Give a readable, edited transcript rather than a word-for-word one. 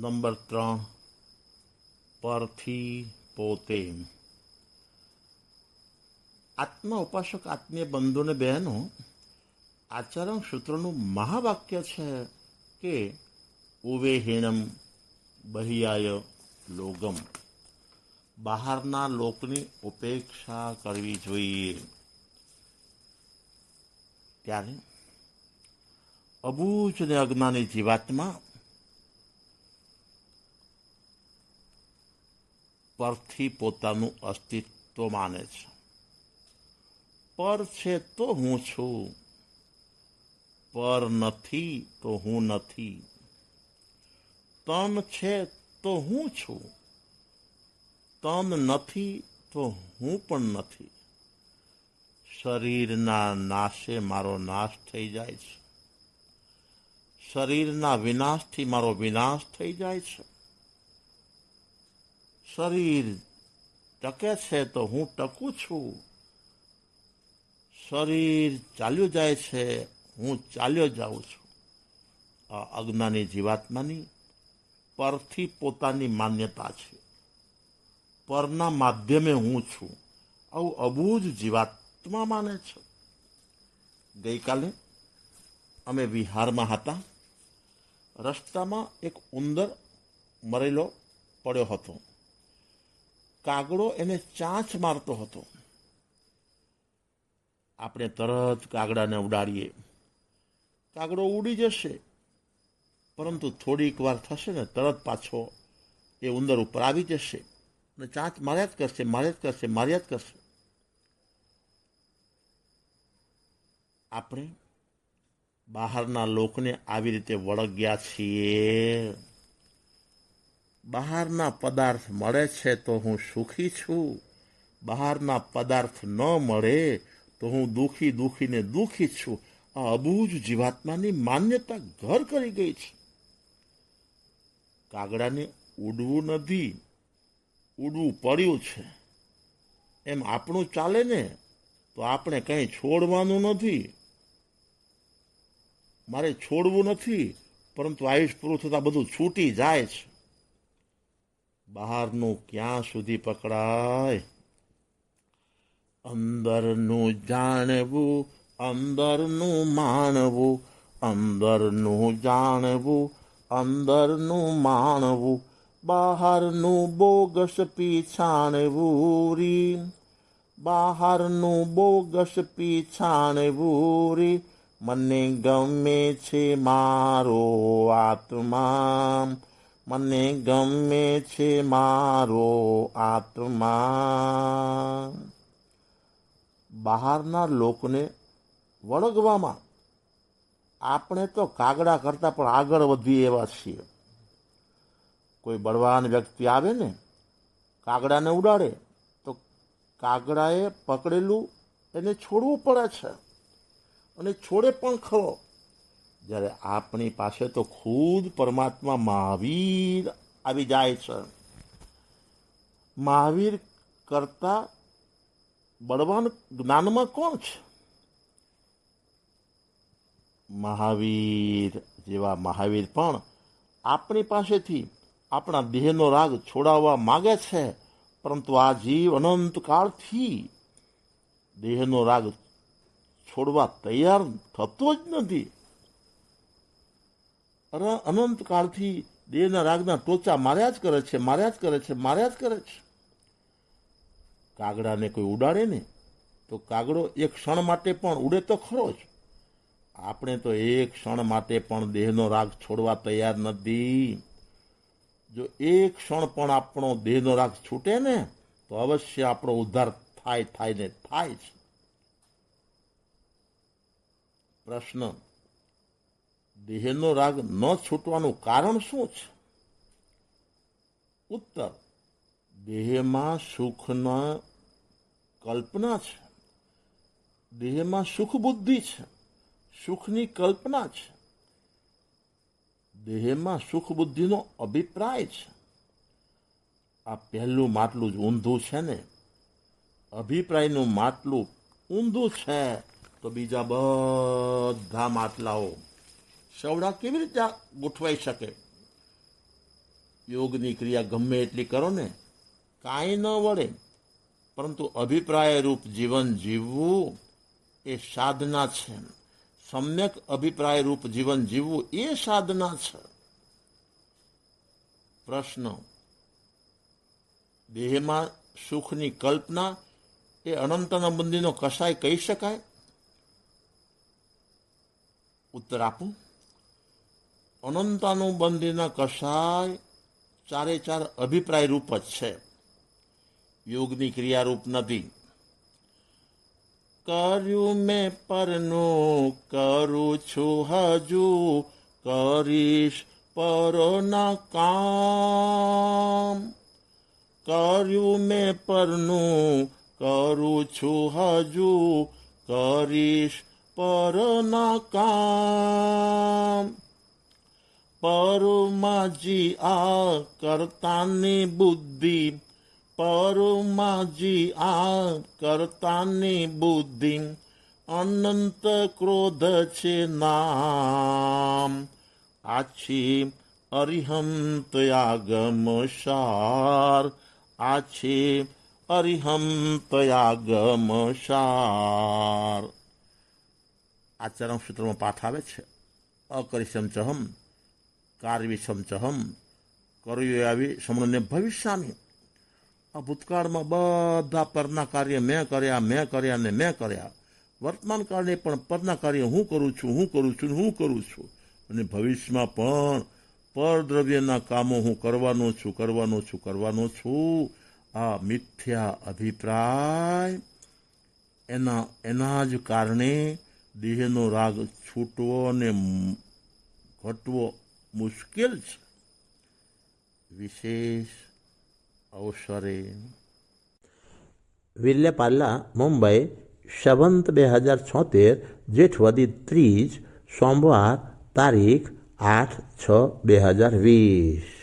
Number 3 પરથી પોતે. આત્મા ઉપાસક આત્મીય બંધુને બહેનો, આચરણ સૂત્રનું મહાવાક્ય છે કે ઉવેહીણમ બહિયાય લોગમ. બહારના લોકની ઉપેક્ષા કરવી જોઈએ. ત્યારે અબૂજ અને અજ્ઞાની જીવાત્મા પરથી પોતાનું અસ્તિત્વ માને છે. પર છે તો હું છું, પર નથી તો હું નથી. તન છે તો હું છું, તન નથી તો હું પણ નથી. શરીરના નાશે મારો નાશ થઈ જાય છે, શરીરના વિનાશથી મારો વિનાશ થઈ જાય છે. શરીર ટકે છે તો હું ટકું છું, શરીર ચાલ્યું જાય છે, હું ચાલ્યો જાઉં છું. આ અજ્ઞાની જીવાત્માની પરથી પોતાની માન્યતા છે. પરના માધ્યમે હું છું, આવું અબૂજ જીવાત્મા માને છે. ગઈકાલે અમે વિહારમાં હતા. રસ્તામાં એક ઉંદર મરેલો પડ્યો હતો. કાગડો એને ચાંચ મારતો હતો. આપણે તરત કાગડાને ઉડાડીએ, કાગડો ઉડી જશે, પરંતુ થોડીક વાર થશે ને તરત પાછો એ ઉંદર ઉપર આવી જશે અને ચાંચ માર્યા જ કરશે, માર્યા જ કરશે, માર્યા જ કરશે. આપણે બહારના લોકને આવી રીતે વળગ્યા છીએ. બહારના પદાર્થ મળે છે તો હું સુખી છું, બહારના પદાર્થ ન મળે તો હું દુઃખી દુઃખીને દુઃખી છું. આ અબૂજ જીવાત્માની માન્યતા ઘર કરી ગઈ છે. કાગડાને ઉડવું નથી, ઉડવું પડ્યું છે. એમ આપણું ચાલે ને તો આપણે કંઈ છોડવાનું નથી. મારે છોડવું નથી, પરંતુ આયુષ પૂરું થતાં બધું છૂટી જાય છે. બહારનું ક્યાં સુધી પકડાય? અંદરનું જાણવું, અંદરનું માણવું, અંદરનું જાણવું, અંદરનું માણવું. બહારનું બોગસ પીછાણવું રી, બહારનું બોગસ પીછાણવું રી. મને ગમે છે મારો આત્મા, મને ગમે છે મારો આત્મા. બહારના લોકને વળગવામાં આપણે તો કાગડા કરતાં પણ આગળ વધીએ એવા છીએ. કોઈ બળવાન વ્યક્તિ આવે ને કાગડાને ઉડાડે તો કાગડાએ પકડેલું એને છોડવું પડે છે, અને છોડે પણ ખરો. જ્યારે આપણી પાસે તો ખુદ પરમાત્મા મહાવીર આવી જાય છે. મહાવીર કરતા બળવાન જ્ઞાનમાં કોણ છે? મહાવીર જેવા મહાવીર પણ આપણી પાસેથી આપણા દેહનો રાગ છોડાવવા માગે છે, પરંતુ આ જીવ અનંતકાળથી દેહનો રાગ છોડવા તૈયાર થતો જ નથી. અનંતકાળથી દેહના રાગના ટોચા માર્યા જ કરે છે, માર્યા જ કરે છે, માર્યા જ કરે છે. કાગડાને કોઈ ઉડાડે ને તો કાગડો એક ક્ષણ માટે પણ ઉડે તો ખરો જ. આપણે તો એક ક્ષણ માટે પણ દેહનો રાગ છોડવા તૈયાર નથી. જો એક ક્ષણ પણ આપણો દેહનો રાગ છૂટે ને તો અવશ્ય આપણો ઉદ્ધાર થાય ને થાય છે. પ્રશ્ન: દેહનો રાગ ન છૂટવાનું કારણ શું છે? ઉત્તર: દેહમાં સુખના કલ્પના છે. દેહમાં સુખ બુદ્ધિ છે, સુખની કલ્પના છે. દેહમાં સુખ બુદ્ધિનો અભિપ્રાય છે. આ પહેલું માટલું જ ઊંધું છે ને. અભિપ્રાયનું માટલું ઊંધું છે તો બીજા બધા માટલાઓ સવડા કેવી રીતે ગોઠવાઈ શકે? યોગની ક્રિયા ગમે એટલી કરો ને કાંઈ ન વળે, પરંતુ અભિપ્રાય રૂપ જીવન જીવવું એ સાધના છે. સમ્યક અભિપ્રાય રૂપ જીવન જીવવું એ સાધના છે. પ્રશ્ન: દેહમાં સુખની કલ્પના એ અનંતના બંધીનો કશાય કહી શકાય? ઉત્તર આપું. અનંતાનું બંધીના કશાય ચારે ચાર અભિપ્રાય રૂપ જ છે, યોગની ક્રિયારૂપ નથી. કર્યું મેં પરનું કરું છું હજુ, કરીશ પરોના કામ. કર્યું મેં પરનું કરું છું હજુ, કરીશ પરના કામ. પરમાજી આ કરતાની બુદ્ધિ, પરમાજી આ કરતાની બુદ્ધિ, અનંત ક્રોધ છે નામ. આછી અરિહંત આગમ સાર, આછી અરિહંત આગમ સાર. આ ચરમ સૂત્રમાં પાઠ આવે છે. અકરિશમ ચહમ કાર્યવિષમ ચહમ કર્યો આવી સમણને ભવિષ્યામી. આ ભૂતકાળમાં બધા પરના કાર્ય મેં કર્યા ને મેં કર્યા. વર્તમાન કાળને પણ પરના કાર્ય હું કરું છું. અને ભવિષ્યમાં પણ પરદ્રવ્યના કામો હું કરવાનો છું. આ મિથ્યા અભિપ્રાય એના જ કારણે દેહનો રાગ છૂટવો અને ઘટવો મુશ્કેલ છે. વિશેષ અવસરે. વિલ્યપાલ્લા, મુંબઈ, સંવત 2076, જેઠવદી 30, સોમવાર, તારીખ 8/6/2020.